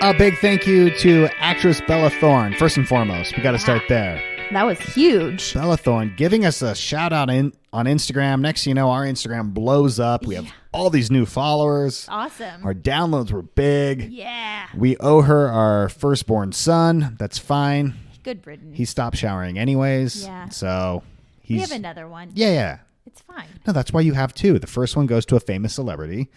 A big thank you to actress Bella Thorne. First and foremost, we got to start there. That was huge. Bella Thorne giving us a shout out on Instagram. Next thing you know, our Instagram blows up. We have all these new followers. Awesome. Our downloads were big. Yeah. We owe her our firstborn son. That's fine. Good riddance. He stopped showering anyways. Yeah. So we have another one. Yeah. It's fine. No, that's why you have two. The first one goes to a famous celebrity,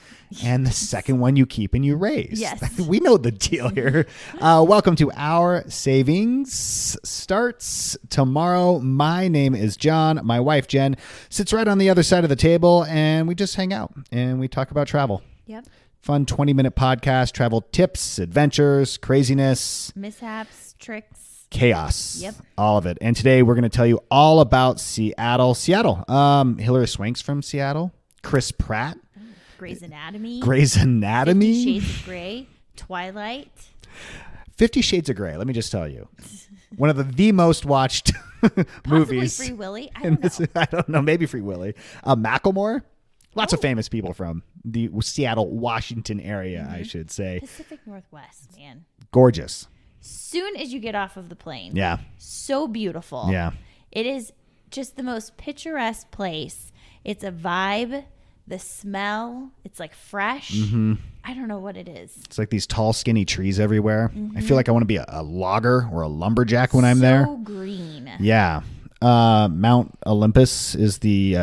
and the second one you keep and you raise. Yes. We know the deal here. Welcome to Our Savings. Starts tomorrow. My name is John. My wife, Jen, sits right on the other side of the table, and we just hang out, and we talk about travel. Yep. Fun 20-minute podcast, travel tips, adventures, craziness. Mishaps, tricks. Chaos. Yep. All of it. And today we're going to tell you all about Seattle. Hilary Swank's from Seattle. Chris Pratt. Grey's Anatomy. 50 Shades of Grey. Twilight. 50 Shades of Grey. Let me just tell you. One of the most watched movies. Free Willy? I don't know. I don't know. Maybe Free Willy. Macklemore. Lots of famous people from the Seattle, Washington area, I should say. Pacific Northwest, man. Gorgeous. Soon as you get off of the plane. Yeah. So beautiful. Yeah. It is just the most picturesque place. It's a vibe. The smell. It's like fresh. Mm-hmm. I don't know what it is. It's like these tall, skinny trees everywhere. I feel like I want to be a logger or a lumberjack when I'm there. So green. Yeah. Mount Olympus is the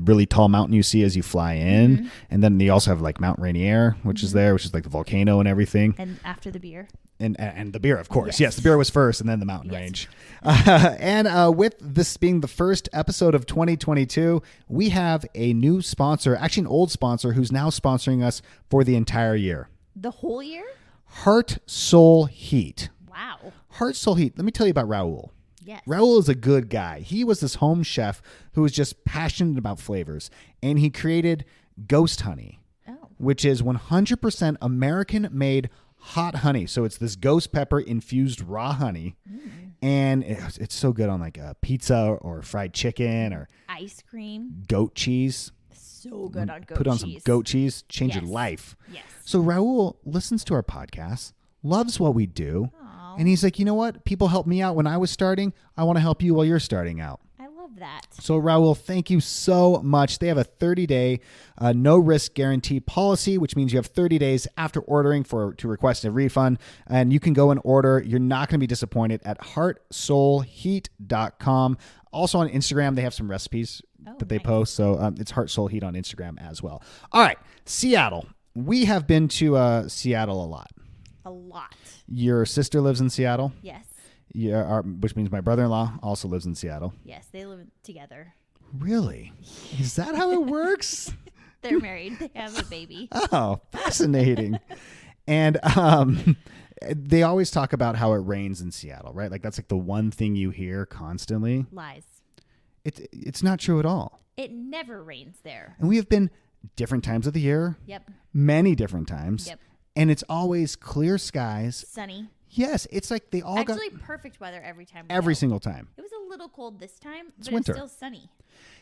really tall mountain you see as you fly in. And then they also have like Mount Rainier, which is there, which is like the volcano and everything. And after the beer. And the beer, of course. Yes, the beer was first and then the mountain range. And with this being the first episode of 2022, we have a new sponsor, actually an old sponsor, who's now sponsoring us for the entire year. The whole year? Heart Soul Heat. Wow. Heart Soul Heat. Let me tell you about Raul. Yes. Raul is a good guy. He was this home chef who was just passionate about flavors, and he created Ghost Honey, which is 100% American-made hot honey. So it's this ghost pepper infused raw honey, and it's so good on like a pizza or fried chicken or ice cream, goat cheese. So good on goat cheese. Put on some goat cheese, change your life. Yes. So Raul listens to our podcast, loves what we do. And he's like, you know what? People helped me out when I was starting. I want to help you while you're starting out. I love that. So, Raul, thank you so much. They have a 30-day no-risk guarantee policy, which means you have 30 days after ordering to request a refund. And you can go and order. You're not going to be disappointed at heartsoulheat.com. Also on Instagram, they have some recipes that they post. So it's Heart Soul Heat on Instagram as well. All right, Seattle. We have been to Seattle a lot. A lot. Your sister lives in Seattle? Yes. Yeah, which means my brother-in-law also lives in Seattle. Yes, they live together. Really? Is that how it works? They're married. They have a baby. Oh, fascinating. And they always talk about how it rains in Seattle, right? Like that's like the one thing you hear constantly. Lies. It's not true at all. It never rains there. And we have been different times of the year. Yep. Many different times. Yep. And it's always clear skies. Sunny. Yes, it's like they all Actually, perfect weather every time. Every single time. It was a little cold this time, It's but winter. It's still sunny.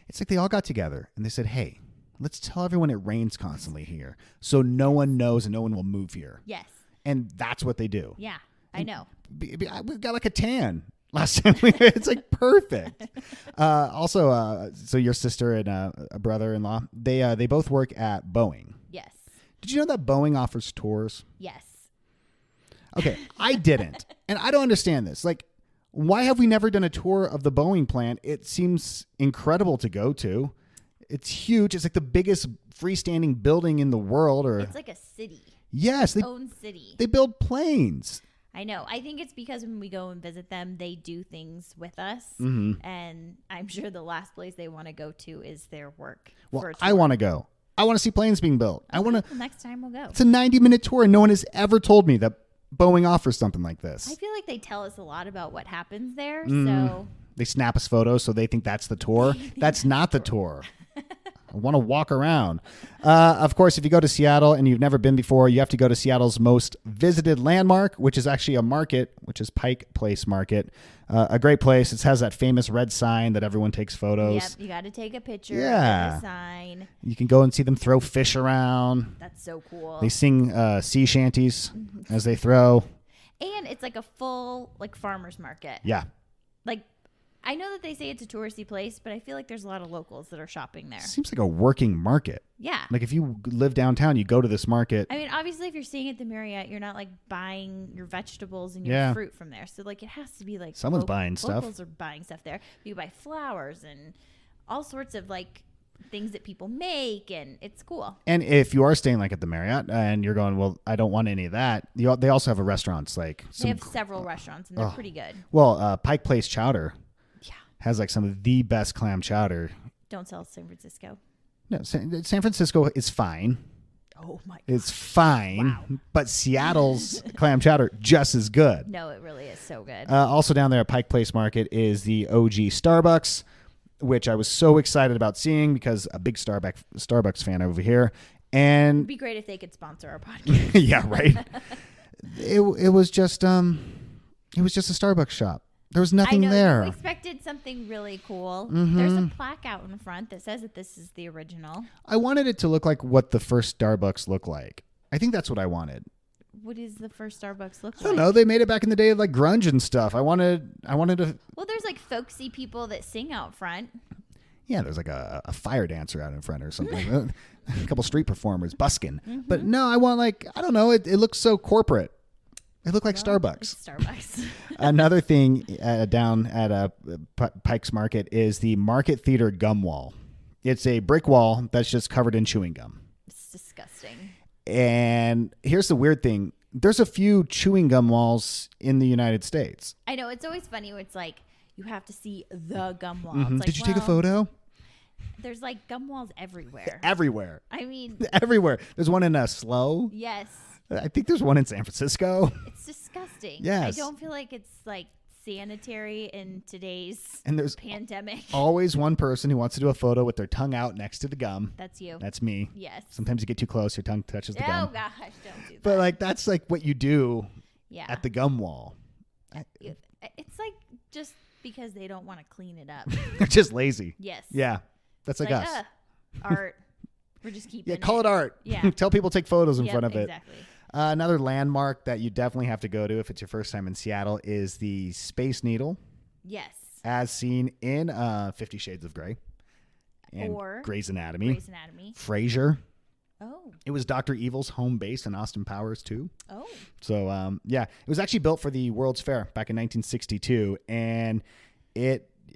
It's like they all got together and they said, hey, let's tell everyone it rains constantly here so no one knows and no one will move here. Yes. And that's what they do. Yeah, I know. We've got like a tan last time. It's like perfect. Also, so your sister and a brother-in-law, they both work at Boeing. Yes. Did you know that Boeing offers tours? Yes. Okay, I didn't. And I don't understand this. Like, why have we never done a tour of the Boeing plant? It seems incredible to go to. It's huge. It's like the biggest freestanding building in the world. It's like a city. Yes. Own city. They build planes. I know. I think it's because when we go and visit them, they do things with us. Mm-hmm. And I'm sure the last place they want to go to is their work. Well, I want to go. I want to see planes being built. I want to. Well, next time we'll go. It's a 90-minute tour, and no one has ever told me that Boeing offers something like this. I feel like they tell us a lot about what happens there. So they snap us photos, so they think that's the tour. That's not the tour. I want to walk around. Of course, if you go to Seattle and you've never been before, you have to go to Seattle's most visited landmark, which is actually a market, which is Pike Place Market. A great place. It has that famous red sign that everyone takes photos. Yep, you got to take a picture of the sign. You can go and see them throw fish around. That's so cool. They sing sea shanties as they throw. And it's like a full like farmer's market. Yeah. Like, I know that they say it's a touristy place, but I feel like there's a lot of locals that are shopping there. Seems like a working market. Yeah. Like if you live downtown, you go to this market. I mean, obviously, if you're staying at the Marriott, you're not like buying your vegetables and your fruit from there. So like, it has to be like someone's buying stuff. Locals are buying stuff there. You buy flowers and all sorts of like things that people make, and it's cool. And if you are staying like at the Marriott and you're going, well, I don't want any of that. They also have a restaurants like they have several restaurants and they're pretty good. Well, Pike Place Chowder has like some of the best clam chowder. Don't sell San Francisco. No, San Francisco is fine. Oh my God. It's fine. Wow. But Seattle's clam chowder just as good. No, it really is so good. Also down there at Pike Place Market is the OG Starbucks, which I was so excited about seeing because a big Starbucks fan over here. And it'd be great if they could sponsor our podcast. Yeah, right. It was just a Starbucks shop. There was nothing there. We expected something really cool. There's a plaque out in front that says that this is the original. I wanted it to look like what the first Starbucks looked like. I think that's what I wanted. What does the first Starbucks look like? I don't know. They made it back in the day of like grunge and stuff. I wanted to. Well, there's like folksy people that sing out front. Yeah, there's like a fire dancer out in front or something. A couple street performers busking. But no, I want like, I don't know. It looks so corporate. It looked like Starbucks. It's Starbucks. Another thing down at Pike's Market is the Market Theater gum wall. It's a brick wall that's just covered in chewing gum. It's disgusting. And here's the weird thing. There's a few chewing gum walls in the United States. I know. It's always funny when it's like, you have to see the gum wall. Mm-hmm. Like, did you take a photo? There's like gum walls everywhere. Everywhere. I mean. Everywhere. There's one in Slow. Yes. I think there's one in San Francisco. It's disgusting. Yes. I don't feel like it's like sanitary in today's pandemic. Always one person who wants to do a photo with their tongue out next to the gum. That's you. That's me. Yes. Sometimes you get too close, your tongue touches the gum. Oh gosh, don't do that. But like that's like what you do at the gum wall. It's like just because they don't want to clean it up. They're just lazy. Yes. Yeah. That's like us. Art. We're just keeping call it art. Yeah. Tell people to take photos in front of it. Exactly. Another landmark that you definitely have to go to if it's your first time in Seattle is the Space Needle. Yes. As seen in 50 Shades of Grey. And or Grey's Anatomy. Grey's Anatomy. Frasier. Oh. It was Dr. Evil's home base in Austin Powers too. Oh. So it was actually built for the World's Fair back in 1962, and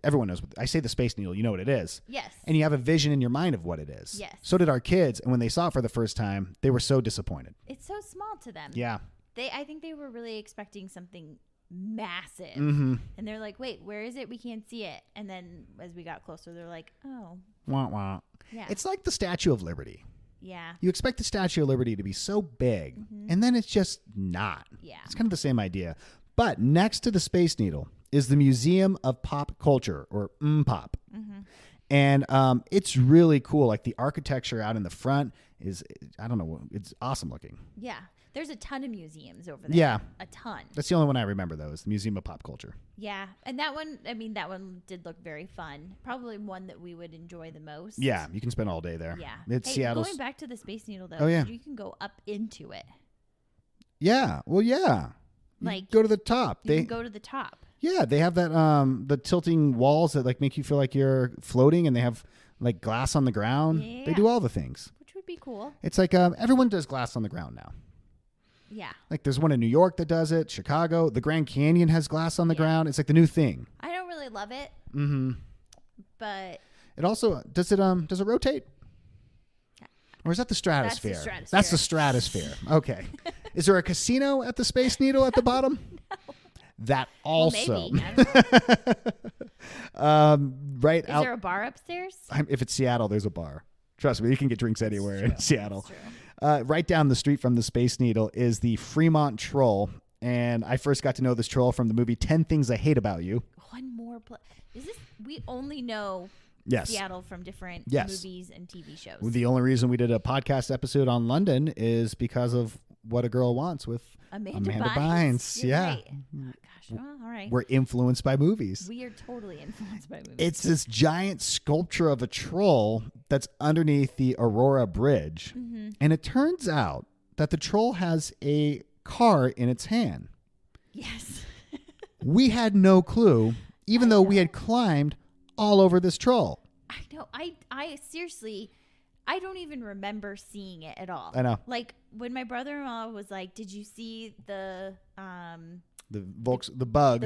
everyone knows what I say. The Space Needle, you know what it is. Yes. And you have a vision in your mind of what it is. Yes. So did our kids, and when they saw it for the first time, they were so disappointed. It's so small to them. Yeah. I think they were really expecting something massive, and they're like, "Wait, where is it? We can't see it." And then as we got closer, they're like, "Oh, wah wah." Yeah. It's like the Statue of Liberty. Yeah. You expect the Statue of Liberty to be so big, and then it's just not. Yeah. It's kind of the same idea. But next to the Space Needle is the Museum of Pop Culture, or MPOP. And it's really cool. Like the architecture out in the front is, I don't know, it's awesome looking. Yeah. There's a ton of museums over there. Yeah. A ton. That's the only one I remember, though, is the Museum of Pop Culture. Yeah. And that one did look very fun. Probably one that we would enjoy the most. Yeah. You can spend all day there. Yeah. It's Seattle. Going back to the Space Needle, though. Oh, yeah. You can go up into it. Yeah. Well, yeah. Like, go to the top. You can go to the top. Yeah. They have that, the tilting walls that like make you feel like you're floating, and they have like glass on the ground. Yeah. They do all the things. Which would be cool. It's like everyone does glass on the ground now. Yeah. Like there's one in New York that does it. Chicago. The Grand Canyon has glass on the ground. It's like the new thing. I don't really love it. But it also does it rotate? Or is that the stratosphere? That's the stratosphere. Okay. Is there a casino at the Space Needle at the bottom? No. That also. Well, maybe. I don't know. Right out. Is there a bar upstairs? If it's Seattle, there's a bar. Trust me, you can get drinks anywhere in Seattle. Right down the street from the Space Needle is the Fremont Troll. And I first got to know this troll from the movie 10 Things I Hate About You. One more place. We only know Seattle from different movies and TV shows. The only reason we did a podcast episode on London is because of What a Girl Wants with Amanda Bynes. Yeah. Right. Oh, gosh. Well, all right. We're influenced by movies. We are totally influenced by movies. It's this giant sculpture of a troll that's underneath the Aurora Bridge. Mm-hmm. And it turns out that the troll has a car in its hand. Yes. We had no clue, even though we had climbed all over this troll. I know. I seriously, I don't even remember seeing it at all. I know. Like when my brother-in-law was like, "Did you see the bug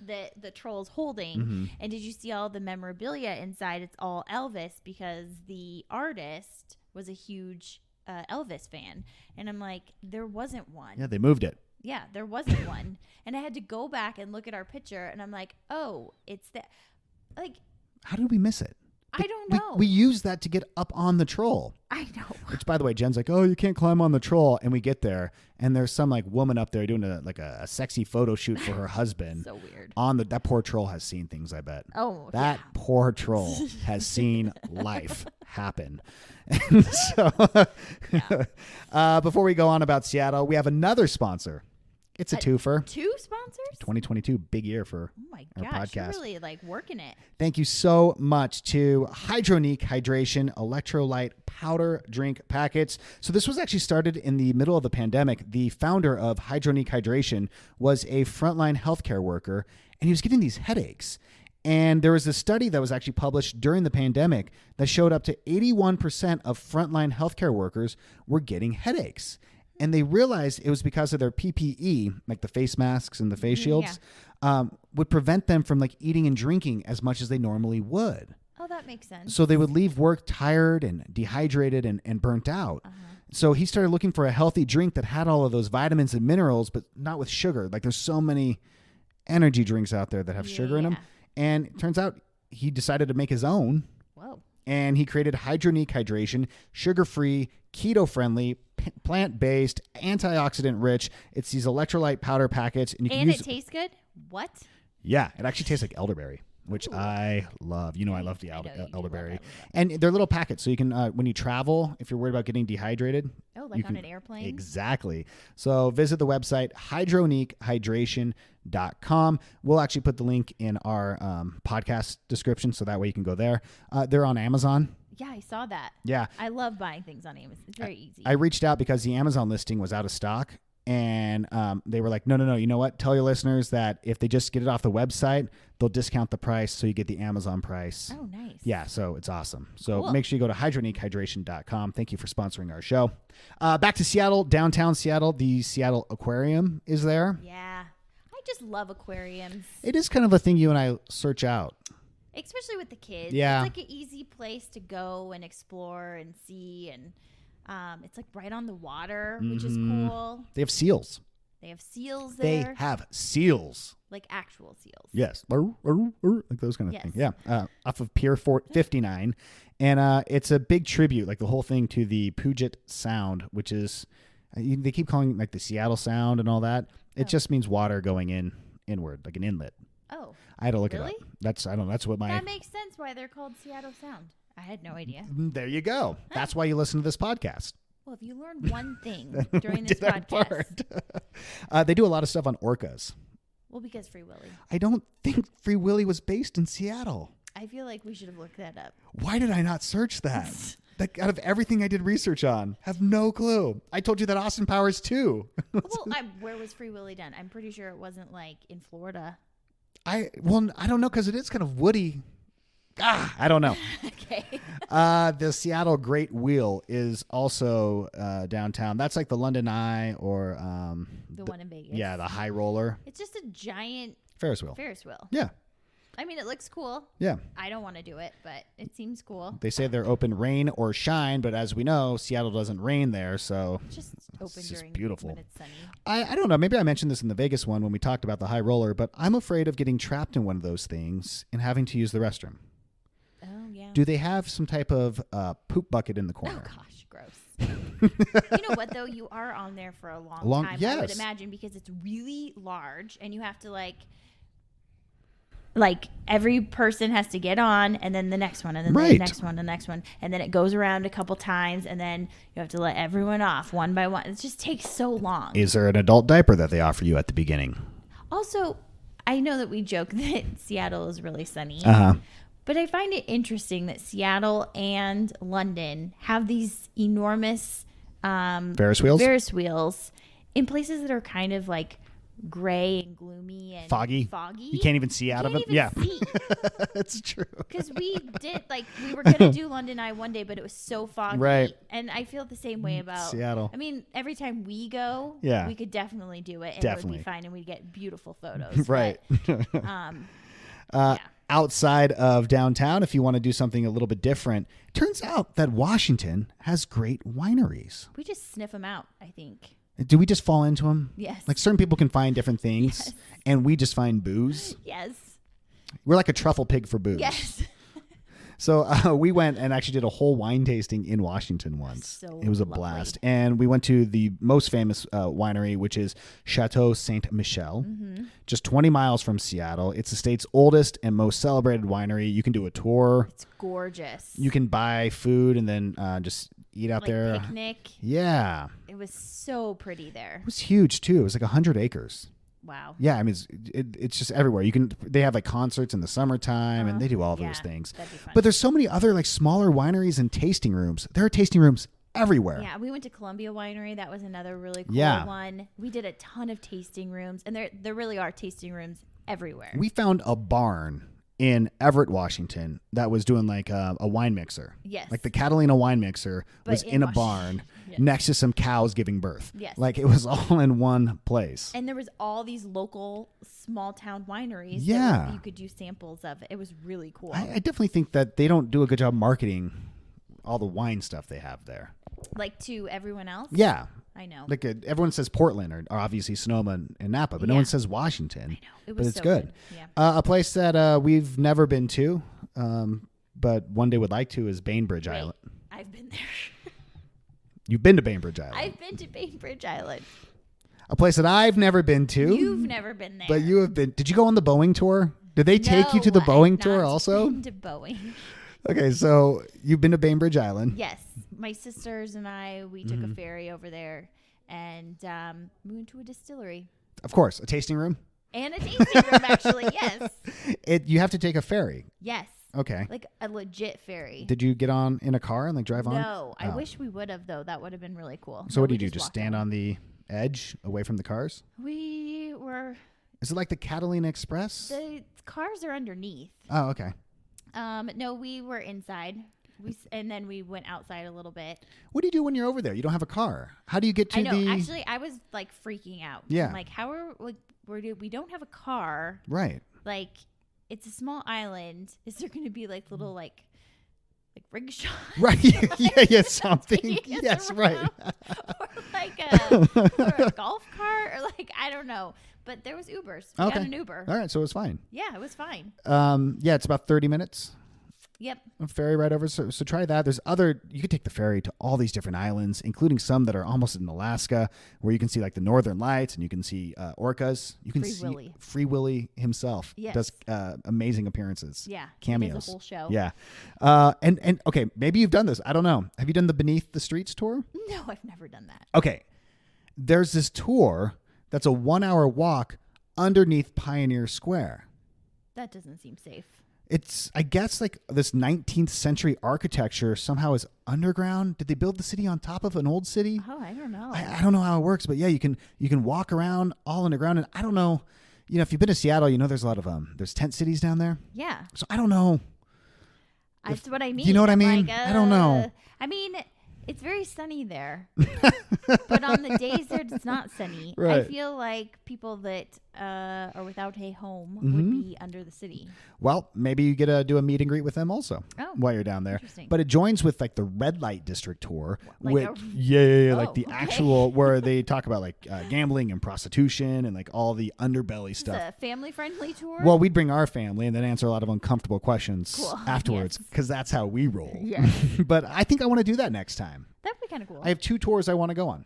that the troll's holding? Mm-hmm. And did you see all the memorabilia inside? It's all Elvis because the artist was a huge Elvis fan." And I'm like, there wasn't one. Yeah, they moved it. Yeah, there wasn't one. And I had to go back and look at our picture, and I'm like, oh, it's that. Like, how did we miss it? I don't know. We used that to get up on the troll. I know. Which, by the way, Jen's like, "Oh, you can't climb on the troll." And we get there, and there's some like woman up there doing a sexy photo shoot for her husband. So weird. That poor troll has seen things, I bet. Oh, that poor troll has seen life happen. And so, before we go on about Seattle, we have another sponsor. It's a twofer. 2 sponsors? 2022, big year for our podcast. You're really like working it. Thank you so much to Hydronique Hydration Electrolyte Powder Drink Packets. So this was actually started in the middle of the pandemic. The founder of Hydronique Hydration was a frontline healthcare worker, and he was getting these headaches. And there was a study that was actually published during the pandemic that showed up to 81% of frontline healthcare workers were getting headaches. And they realized it was because of their PPE, like the face masks and the face shields, would prevent them from like eating and drinking as much as they normally would. Oh, that makes sense. So they would leave work tired and dehydrated and burnt out. Uh-huh. So he started looking for a healthy drink that had all of those vitamins and minerals, but not with sugar. Like there's so many energy drinks out there that have sugar in them. And it turns out he decided to make his own. Whoa. And he created Hydronique Hydration, sugar-free, keto-friendly, plant-based, antioxidant-rich. It's these electrolyte powder packets. And it tastes good? What? Yeah, it actually tastes like elderberry, which I love. You know I love the elderberry. And they're little packets, so you can, when you travel, if you're worried about getting dehydrated. Oh, like on an airplane? Exactly. So visit the website, hydroniquehydration.com. We'll actually put the link in our podcast description, so that way you can go there. They're on Amazon. Yeah, I saw that. Yeah. I love buying things on Amazon. It's very easy. I reached out because the Amazon listing was out of stock. And they were like, no. You know what? Tell your listeners that if they just get it off the website, they'll discount the price so you get the Amazon price. Oh, nice. Yeah, so it's awesome. So Make sure you go to hydroniquehydration.com. Thank you for sponsoring our show. Back to Seattle, downtown Seattle. The Seattle Aquarium is there. Yeah. I just love aquariums. It is kind of a thing you and I search out. Especially with the kids. Yeah. It's like an easy place to go and explore and see. And it's like right on the water, which is cool. They have seals. They have seals there. They have seals. Like actual seals. Yes. Like those kind of things. Yeah. Off of Pier 59. And it's a big tribute, like the whole thing, to the Puget Sound, which is, they keep calling it like the Seattle Sound and all that. It just means water going inward, like an inlet. Oh. I had to look it up. That's what That makes sense why they're called Seattle Sound. I had no idea. There you go. That's why you listen to this podcast. Well, if you learned one thing during this podcast. They do a lot of stuff on orcas. Well, because Free Willy. I don't think Free Willy was based in Seattle. I feel like we should have looked that up. Why did I not search that? Like, out of everything I did research on, have no clue. I told you that Austin Powers too. Well, where was Free Willy done? I'm pretty sure it wasn't like in Florida. I don't know, because it is kind of woody. I don't know. Okay. The Seattle Great Wheel is also downtown. That's like the London Eye or the one in Vegas. Yeah, the High Roller. It's just a giant Ferris wheel. Yeah. I mean, it looks cool. Yeah. I don't want to do it, but it seems cool. They say they're open rain or shine, but as we know, Seattle doesn't rain there, so it's just open it's during beautiful. When it's sunny. I don't know. Maybe I mentioned this in the Vegas one when we talked about the High Roller, but I'm afraid of getting trapped in one of those things and having to use the restroom. Oh, yeah. Do they have some type of poop bucket in the corner? Oh, gosh, gross. You know what, though? You are on there for a long time, yes. I would imagine, because it's really large, and you have to, like, like every person has to get on, and then the next one, and then the next one, the next one, and then it goes around a couple times, and then you have to let everyone off one by one. It just takes so long. Is there an adult diaper that they offer you at the beginning? Also, I know that we joke that Seattle is really sunny, but I find it interesting that Seattle and London have these enormous Ferris wheels in places that are kind of like gray and gloomy and foggy. You can't even see out of it. Yeah, it's true. Because we were gonna do London Eye one day, but it was so foggy. Right. And I feel the same way about Seattle. I mean, every time we go, we could definitely do it, and it would be fine, and we'd get beautiful photos. Right. But, outside of downtown, if you want to do something a little bit different, turns out that Washington has great wineries. We just sniff them out, I think. Do we just fall into them? Yes. Like certain people can find different things, and we just find booze. Yes. We're like a truffle pig for booze. Yes. So we went and actually did a whole wine tasting in Washington once. It was a blast. And we went to the most famous winery, which is Chateau St Michelle, just 20 miles from Seattle. It's the state's oldest and most celebrated winery. You can do a tour. It's gorgeous. You can buy food and then just eat out there. Picnic. Yeah. It was so pretty there. It was huge too. It was like 100 acres. Wow. Yeah, I mean it's just everywhere. They have like concerts in the summertime and they do all those things. That'd be fun. But there's so many other like smaller wineries and tasting rooms. There are tasting rooms everywhere. Yeah, we went to Columbia Winery. That was another really cool one. We did a ton of tasting rooms, and there really are tasting rooms everywhere. We found a barn in Everett, Washington that was doing like a wine mixer. Yes. Like the Catalina wine mixer was in a barn next to some cows giving birth. Yes. Like it was all in one place. And there was all these local small town wineries that you could do samples of. It was really cool. I definitely think that they don't do a good job marketing all the wine stuff they have there. Like to everyone else? Yeah. I know. Like everyone says Portland or obviously Sonoma and Napa, but no one says Washington. I know. It was but it's so good. Yeah. A place that we've never been to, but one day would like to is Bainbridge Island. I've been there. You've been to Bainbridge Island. I've been to Bainbridge Island. A place that I've never been to. You've never been there. But you have been. Did you go on the Boeing tour? Did they take you to the Boeing tour also? Been to Boeing. Okay, so you've been to Bainbridge Island. Yes. My sisters and we took a ferry over there, and we went to a distillery. Of course, a tasting room. And a tasting room, actually, yes. You have to take a ferry. Yes. Okay. Like a legit ferry. Did you get on in a car and like drive on? No, I wish we would have though. That would have been really cool. So what do you do? Just stand on the edge away from the cars? We were. Is it like the Catalina Express? The cars are underneath. Oh, okay. No, we were inside. And then we went outside a little bit. What do you do when you're over there? You don't have a car. How do you get to I know. Actually, I was like freaking out. Yeah. I'm like, we don't have a car. Right. Like, it's a small island. Is there going to be like little like rickshaws? Right. Yeah, something. Yes, right. Or like a golf cart, or like, I don't know. But there was Ubers. We got an Uber. All right, so it was fine. Yeah, it was fine. Yeah, it's about 30 minutes. Yep. A ferry ride over. So try that. You could take the ferry to all these different islands, including some that are almost in Alaska, where you can see like the Northern Lights and you can see orcas. You can see Free Willy himself. Yes. Does amazing appearances. Yeah. Cameos. He does a whole show. Yeah. And okay, maybe you've done this. I don't know. Have you done the Beneath the Streets tour? No, I've never done that. Okay. There's this tour that's a 1-hour walk underneath Pioneer Square. That doesn't seem safe. It's, I guess, like this 19th century architecture somehow is underground. Did they build the city on top of an old city? Oh, I don't know. I don't know how it works, but yeah, you can walk around all underground. And I don't know, if you've been to Seattle, there's a lot of there's tent cities down there. Yeah. So I don't know. That's what I mean. You know what I mean? Like, I don't know. I mean, it's very sunny there. But on the days that it's not sunny, right. I feel like people that are without a home would be under the city. Well, maybe you get to do a meet and greet with them also while you're down there. But it joins with like the Red Light District tour. Like like the actual where they talk about like gambling and prostitution and like all the underbelly stuff. It's a family-friendly tour? Well, we'd bring our family and then answer a lot of uncomfortable questions afterwards because that's how we roll. Yes. But I think I want to do that next time. That'd be kind of cool. I have 2 tours I want to go on.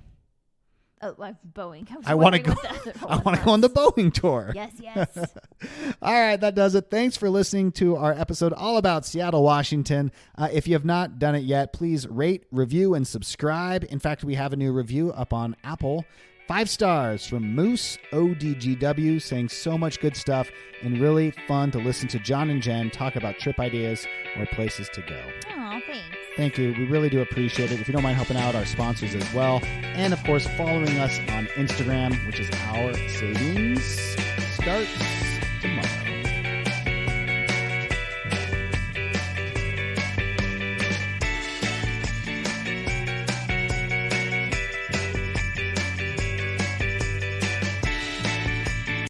Boeing. I want to go. I want to go on the Boeing tour. Yes, yes. All right, that does it. Thanks for listening to our episode all about Seattle, Washington. If you have not done it yet, please rate, review, and subscribe. In fact, we have a new review up on Apple. 5 stars from Moose ODGW, saying so much good stuff and really fun to listen to John and Jen talk about trip ideas or places to go. Oh, thanks. Thank you. We really do appreciate it. If you don't mind helping out our sponsors as well. And, of course, following us on Instagram, which is Our Savings Starts Tomorrow.